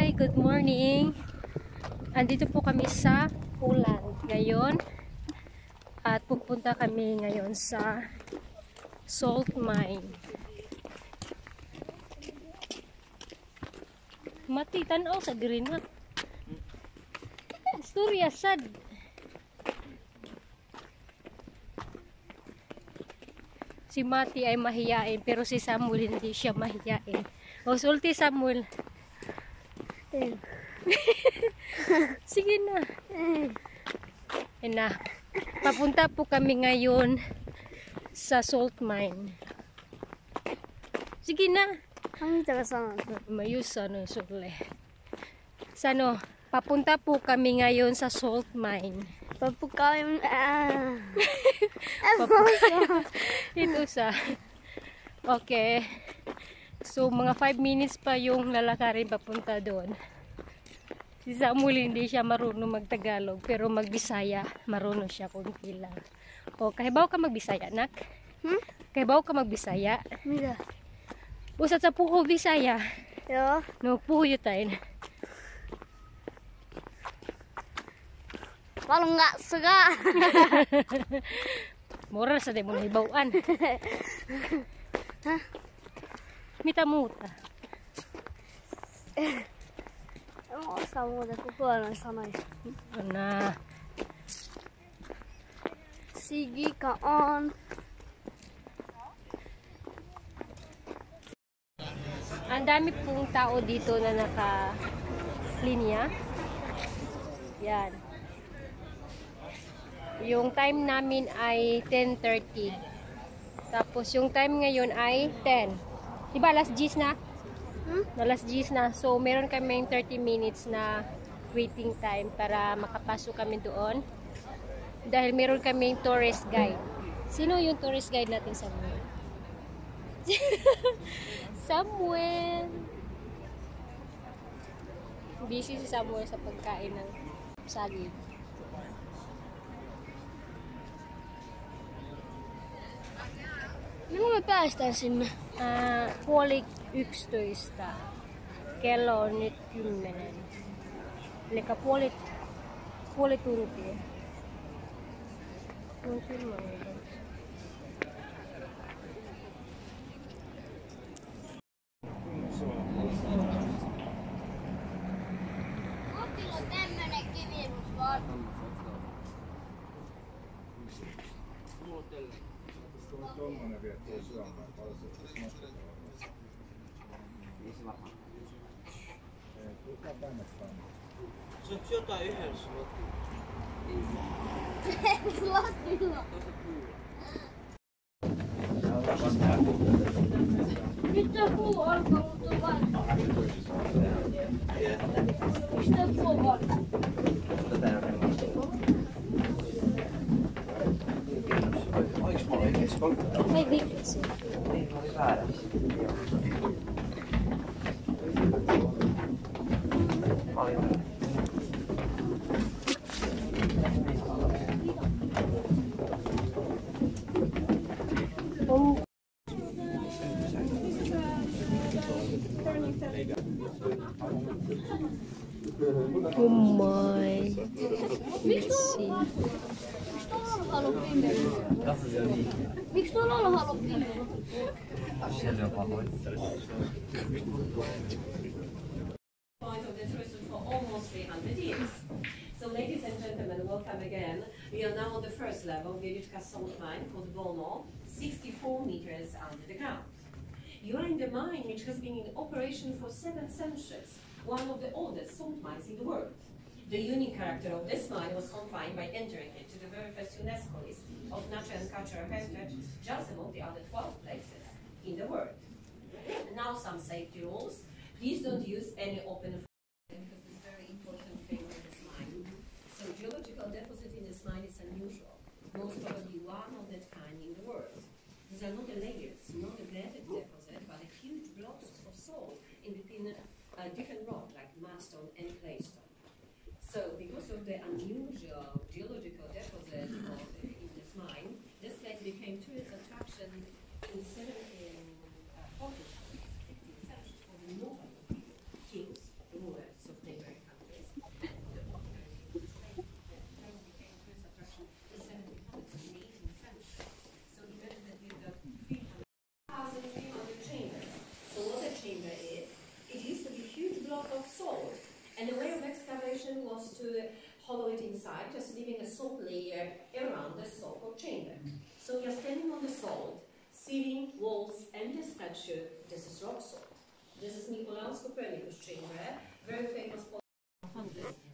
Hi, good morning. Andito po kami sa Poland ngayon. At pupunta kami ngayon sa salt mine. Mati, tanaw sa green ha. Storya sad. Si Mati ay mahiyain pero si Samuel hindi siya mahiyain. O sulti Samuel. Sige na. Na. Papunta po kami ngayon sa salt mine. Sige na. Mayus ano sule. Sano? Papunta po kami ngayon sa salt mine. Papukawin Ito sa. Okay. So mga 5 minutes pa yung lalakarin papunta doon. Si Samuel hindi siya marunong magtagalog pero magbisaya marunong siya kunti lang. O kahibaw ka magbisaya nak? Kahibaw ka magbisaya? Mida. Usat sa puho bisaya. Yo. No puho tayo. Walang nga saga. Mura sa demo hibawaan. Ha? Mita-muta. Ano sa mo da kukuha ng sanay. Na. Sige ka on. Ang dami pong tao dito na naka-linya. Yan. Yung time namin ay 10:30. Tapos yung time ngayon ay 10. Diba alas 10 na? Alas 10 na. So meron kaming 30 minutes na waiting time para makapasok kami doon. Dahil meron kaming tourist guide. Sino yung tourist guide natin, Samuel? Samuel! Busy si Samuel sa pagkain ng saging. Niin me päästään sinne. Puoli 11. Kello on nyt 10. Eli puoli tuntia. On silloin. Opilla on tämmönen kivennus vaan. Tuommoinen viettää syömään paljon. Kuka tänne tänne? Se jotain yhdessä Slotilla. Nyt tää puu alkaa muuttua vanhaa. Miksi tää puu on vanha? Ai vitsi. Niin, oli väärässä. Mä olin väärässä. Oh my. Vitsi. Miksi tuolla alhaalla on pimeä? Siellä on pahoin. Point of the tourism for almost 300 years. So ladies and gentlemen, welcome again. We are now on the first level of Wieliczka salt mine called Volno, 64 meters under the ground. You are in the mine which has been in operation for 7 centuries, one of the oldest salt mines in the world. The unique character of this mine was confined by entering it to the very first UNESCO list of natural and cultural heritage, just among the other 12 places in the world. Now some safety rules. Please don't use any open because it's a very important thing with this mine. So geological deposit in this mine is unusual, most probably one of that kind in the world. These are not the layers, not a bladed deposit, but a huge blocks of salt in between different rock like mudstone and claystone. So because of the unusual geological deposit in this mine, this place became tourist attraction in 1740s, 15th century for the Northern kings, rulers. was to hollow it inside, just leaving a salt layer around the salt or chamber. So you're standing on the salt, ceiling, walls, and the statue. This is rock salt. This is Nicolaus Copernicus chamber, very famous for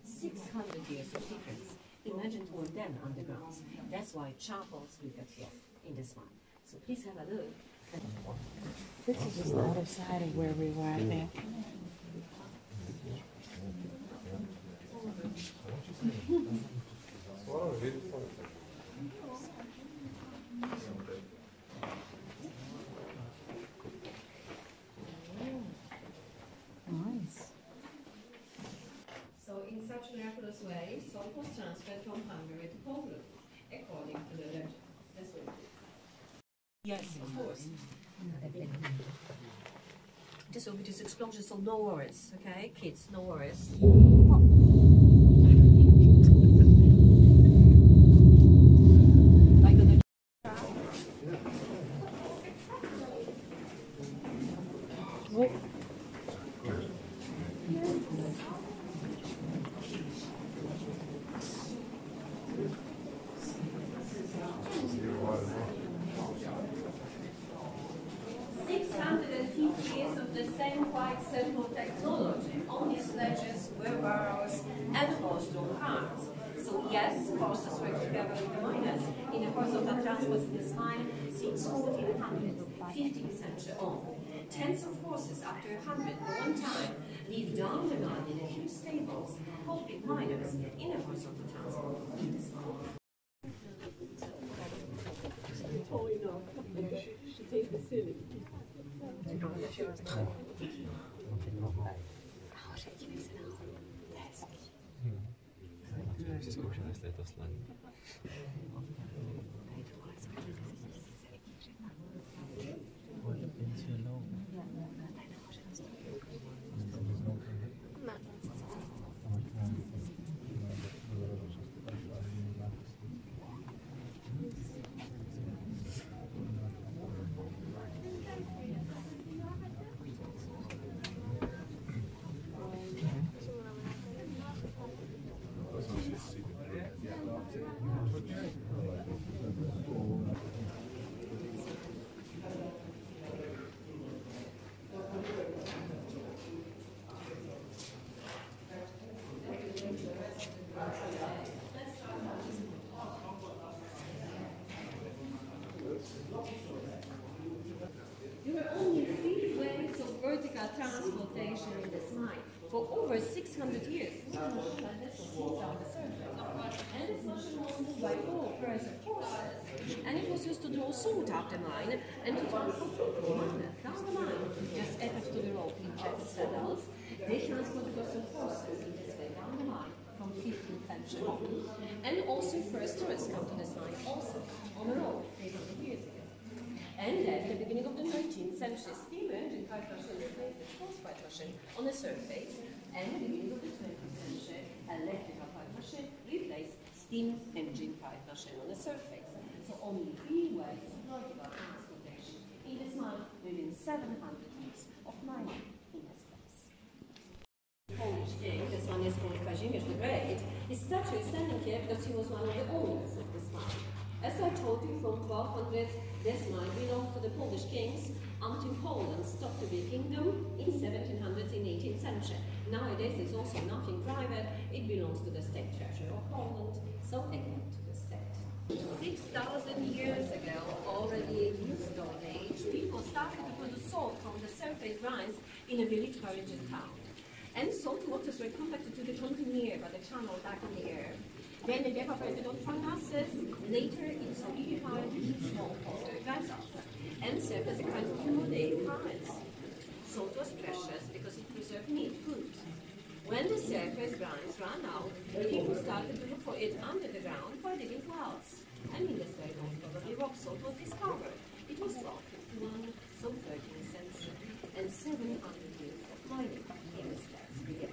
600 years of difference. Imagine all them underground. That's why charcoals we got here in this one. So please have a look. This is just the other side of where we were at there. Nice. So in such miraculous way, salt was transferred from Hungary to Poland, according to the legend. That's what. Yes, of course. This will be this explosion, so no worries, okay? Kids, no worries. Like the 650 years of the same quite simple technology. Only sledges, wheelbarrows, and horse-drawn carts. So yes, horses work together with the miners in the course of the transport in this mine since 1400, 15th century on. Tens of horses, up to 100 at one time, live down the mine in a huge stables, helping miners in the course of the transport in this mine. There were only 3 ways of vertical transportation in this mine for over 600 years. And this machine was moved by 4 pairs of horses. And it was used to draw salt out the mine and to transport the miners down the mine. Just attached to the rope in jack saddles, they transported lots of horses in this way down the mine from 15th century on. And also first tourists come to this mine also on a rope 300 years ago. And at the beginning of the 19th century, steam engine pipe machine replaced the horse pipe machine on the surface, and at the beginning of the 20th century, electrical pipe machine replaced steam engine pipe machine on the surface. So only 3 ways of vertical transportation in this mine within 700 years of mining in this place. Polish king, this one is called Kazimierz the Great. His statue is standing here because he was one of the owners of this mine. As I told you, from 1200, this mine belonged to the Polish kings until Poland stopped to be a kingdom in 1700s in 18th century. Nowadays, it's also nothing private. It belongs to the state treasury of Poland, so again to the state. 6,000 years ago, already in the Stone Age, people started to produce salt from the surface brines in a Wieliczka region town. And salt waters were compacted to the container by the channel back in the air. Then it evaporated on furnaces, later it solidified in small water vessels, and served as a kind of mosaic currents. Salt was precious because it preserved meat, food. When the surface brines ran out, the people started to look for it under the ground by digging wells. And in this way, most probably rock salt was discovered. It was 1251, so 13th century, and 700 years of mining in this place began.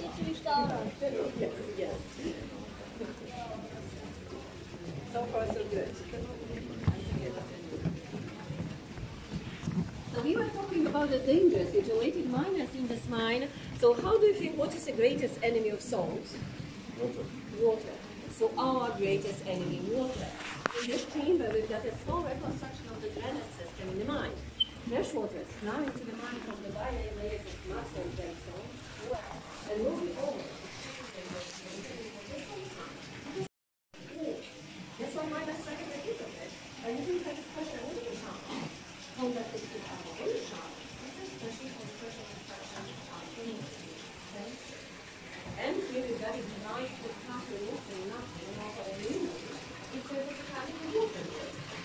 Idź już tam. talking about the dangers, the related miners in this mine. So how do you think, what is the greatest enemy of salt? Water. Water. So our greatest enemy, water. In this chamber, we've got a small reconstruction of the drainage system in the mine. Fresh water is now into the mine from the bilayer layers of mudstone and limestone, and moving over. That's why miners strike at the heat of it. And you think that is pressure wooden shaft. Conducted to our wooden shaft. This is special for pressure construction of and really very nice to cut the water nothing also aluminum. It's a kind of water.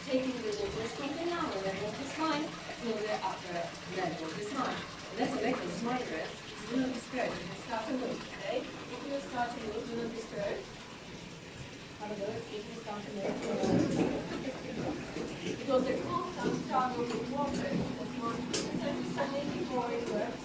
Taking the water from the lower level of this mine to the upper level of this mine. And that's a way for miners. Do not be scared. You start to move, okay? If you start to move, do not be scared. Have a look. If you start to move, because the constant struggle with water is one so many boring words.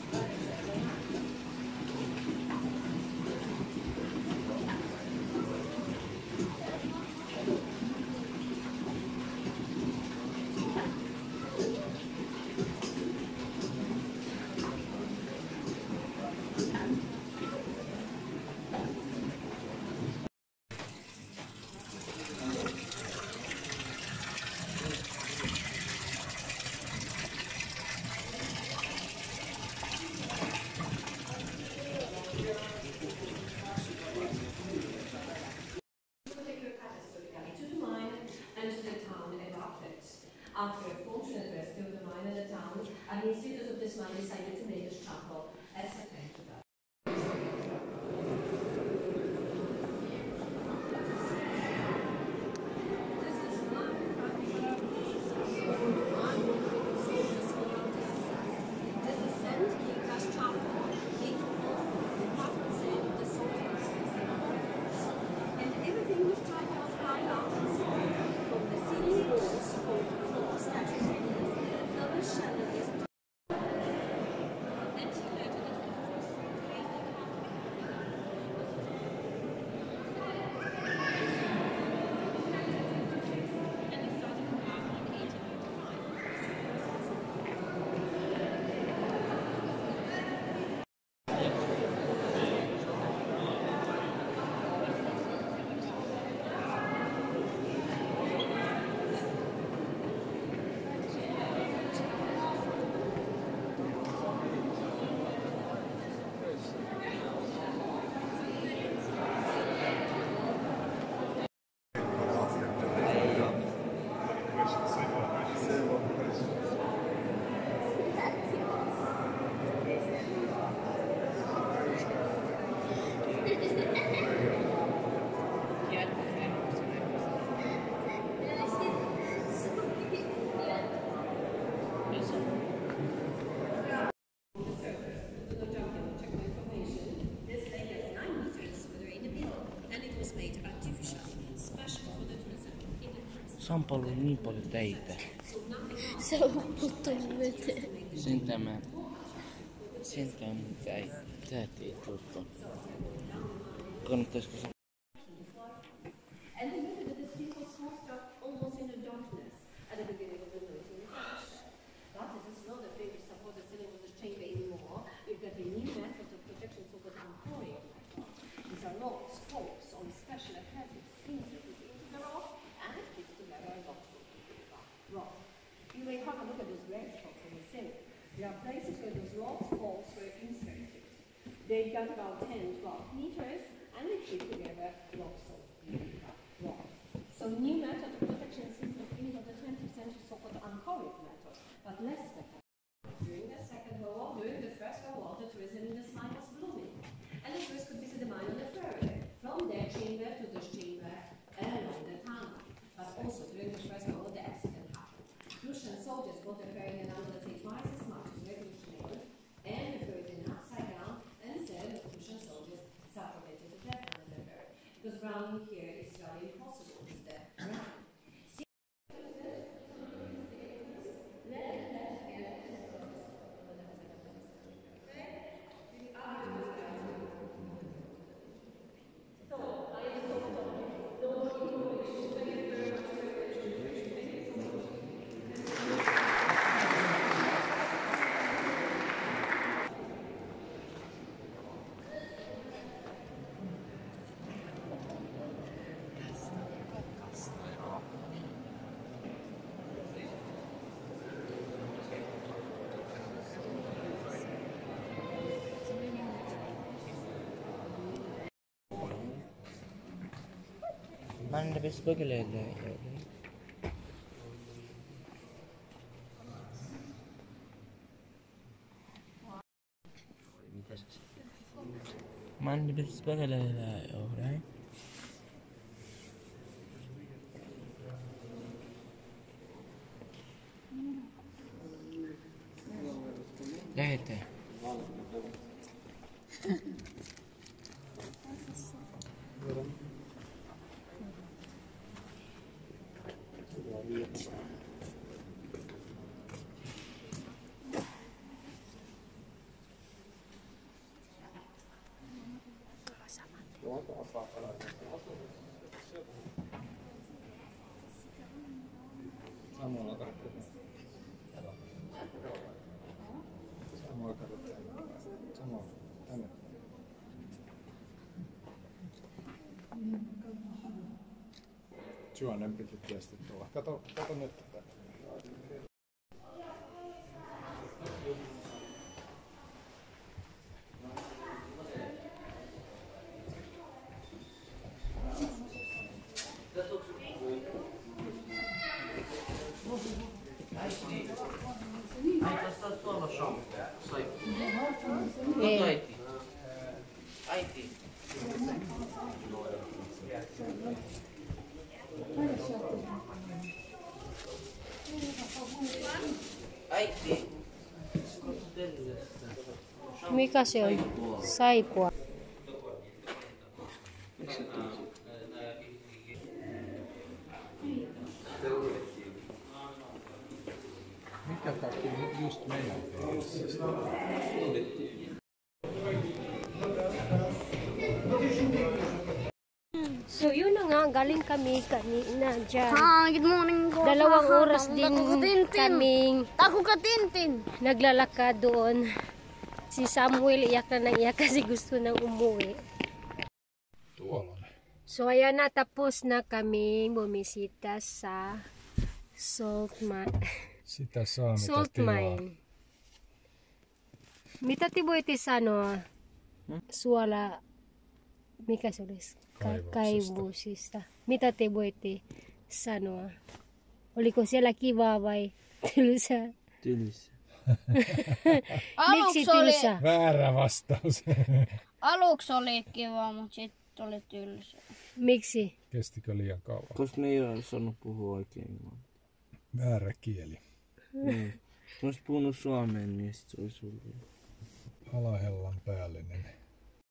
After a fortunate rescue of the mine and the town, administrators of this mine decided to make this chapel as a thank to God. Se on ollut niin paljon teitä. Se on puuttunut veteen. Sentään ei tehtiin tuttu. Kannattaisiko se... And remember that the street was forced up almost in the darkness at the beginning of the 19th century. But this is not a very supported ceiling of the chamber anymore. We've got a new method of protection so called anchoring method. These are logs, hooks on special adhesives inserted into the rock and it keeps together a box of rock. You may have a look at those gray spots on the ceiling. There are places where those logs, holes were inserted. They got about 10-12 meters and they keep together logs of rock. So new method of protection since the beginning of the 20th century, so-called anchoring method, but less effective. During the Second World War, during the First World War, the tourism in this mine was blooming. And the tourists could visit the mine on the ferry, from their chamber to this chamber and along the town. But also during the First World War, the accident happened. Russian soldiers bought the ferry in another say twice as much as revolutionary, and the ferry went upside down, and instead the Russian soldiers suffocated to death on the ferry. Because drowning here is very impossible, is the ground. Man det bästa bögele. Man det bästa bögele. Alright. Lähete. Samalla katsotaan. Samalla katsotaan. Samalla. Tänne. Juonen piti tietysti tulla. Kato nyt tätä. Äiti. Äiti. Mikä se on? Saipua. Mikä takia just meidän teessä? So yun na nga, galing kami kanina dyan. Good morning po. Dalawang oras din kaming Ako ka Tintin. naglalakad doon. Si Samuel iyak na iyak kasi gusto nang umuwi. Tuolla. So ayan na, tapos na kaming bumisita sa salt mine. Sitä saa mitä Salt tilaa. mine. Mitä te voitte sanoa suola, mikä se olisi? Kaivuusista. Mitä te voitte sanoa? Oliko siellä kivaa vai tylsää? Tylsä. Miksi tylsää? Väärä vastaus. Aluksi oli kiva, mutta sitten oli tylsä. Miksi? Kestikö liian kauan? Koska me ei ole osannut puhua oikein englantia. Väärä kieli. Niin. Jos olisit puhunut suomeen, niin sit se olisi ollut. Alahellan päällinen.